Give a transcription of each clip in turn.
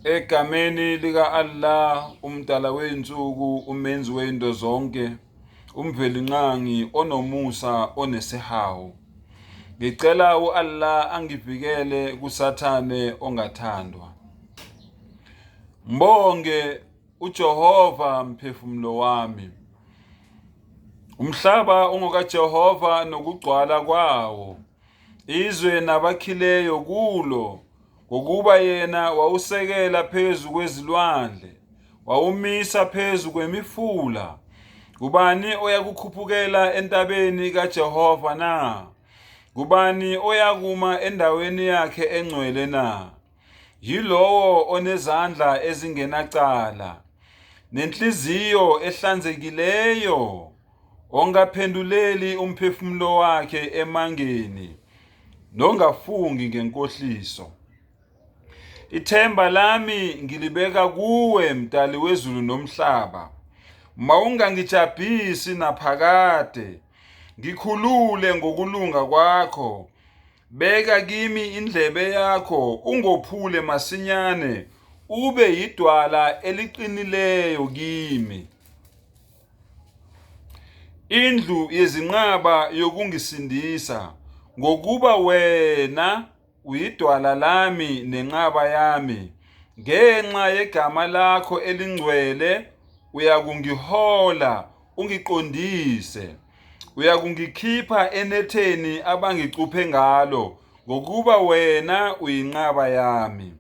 Egameni lika Allah, umdala weyinsuku, umenzi wezinto zonke, umvelinqangi, onomusa, onesihawu. Ngicela u-Allah angivikele kuSathane ongathandwa. Mbonge uJehova mphefumulo wami. Umhlaba ungokaJehova nokugcwala kwawo, izwe nabakhileyo kulo, ngokuba yena wawusekela phezu kwezilwandle, wawumisa phezu kwemifula. Kubani oyakukhuphukela entabeni kaJehova na? Kubani oyakuma endaweni yakhe engcwele na? Yilowo onezandla ezingenacala, nenhliziyo ehlanzekileyo, ongaphenduleli umphefumulo wakhe emangeni, nongafungi ngenkohliso. Ithemba lami ngilibeka kuwe, mdali wezulu nomhlaba. Mawungangijabhisi naphakade, ngikhulule ngokulunga kwakho. Beka kimi indlebe yakho, ungophule masinyane, ube yidwala eliqinileyo kimi. Indlu yezinqaba yokungisindisa, ngokuba wena uyidwala lami nenqaba yami. Ngenxa yegama lakho elingcwele uyakungihola ungiqondise. Uyakungikhipha enetheni abangicuphe ngalo, ngokuba wena uyinqaba yami.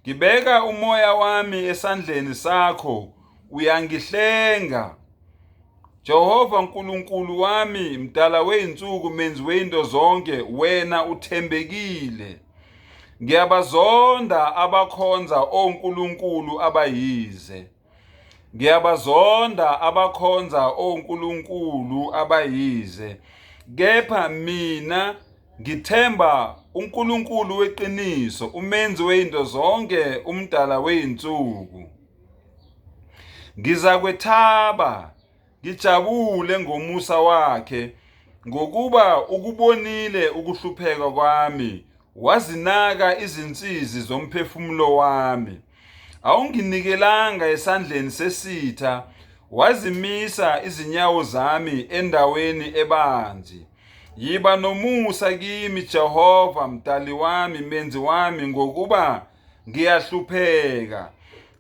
Ngibeka umoya wami esandleni sakho, uyangihlenga. Jehova Nkulunkulu wami, mdala weyinsuku, menzi wezinto zonke, wena uthembekile. Ngiyabazonda abakhonza onkulunkulu abayize. Ngiyabazonda abakhonza onkulunkulu abayize. Kepha mina ngithemba uNkulunkulu weqiniso, umenzi wezinto zonke, umdala weyinsuku. Ngizakwethaba, ngijabule ngomusa wakhe, ngokuba ukubonile ukuhlupheka kwami, wazinaka izinsizi zomphefumulo wami. Awunginikelanga esandleni sesitha, wazimisa izinyawo zami endaweni ebanzi. Yiba nomusa kimi, Jehova, mdali wami, menzi wami, ngokuba ngiyahlupheka.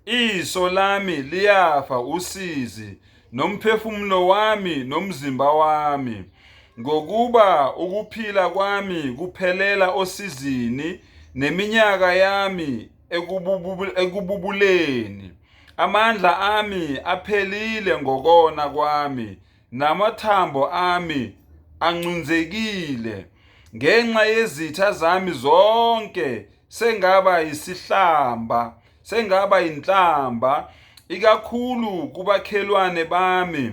Iso lami liyafa usizi, nomphefumulo wami nomzimba wami, ngokuba ukuphila kwami kuphelela osizini, neminyaka yami ekububuleni. Amandla ami aphelile ngokona kwami, namathambo ami anxunzekile. Ngenxa yezitha zami zonke sengaba yinhlamba, ikakhulu kubakhelwane bami.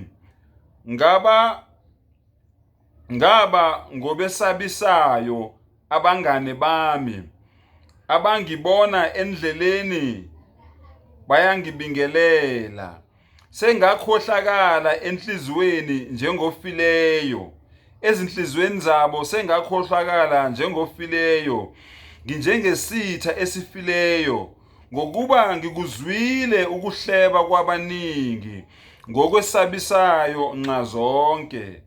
Ngaba ngobesabisayo abangane bami, abangibona endleleni bayangibingelela. Sengakhohlakala enhliziyweni njengofileyo, ezinhliziyweni zabo sengakhohlakala njengofileyo. Nginjengesitha esifileyo, ngokuba ngikuzwile ukuhleba kwabaningi, ngokwesabisayo nxa zonke.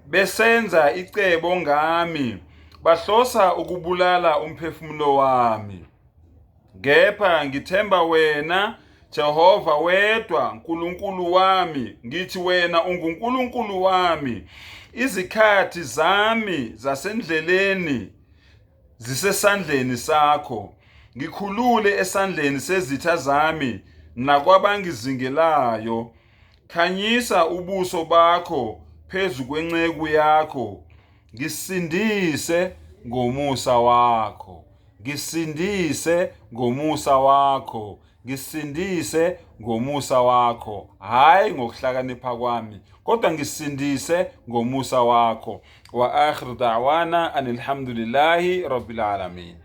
Besenza icebo ngami, bahlosa ukubulala umphefumulo wami. Kepha ngithemba wena, Jehova, wedwa Nkulunkulu wami. Ngithi wena unguNkulunkulu wami. Izikhathi zami zasendleleni zisesandleni sakho. Ngikhulule esandleni sezitha zami nakwabangizingelayo. Khanyisa ubuso bakho phezu kwenceku yakho. Ngisindise ngomusa wakho. Ngisindise ngomusa wakho. Ngisindise ngomusa wakho. Hayi ngokuhlakanipha kwami, kodwa ngisindise ngomusa wakho. Wa akhiru da'wana anilhamdulillahi rabbil alamin.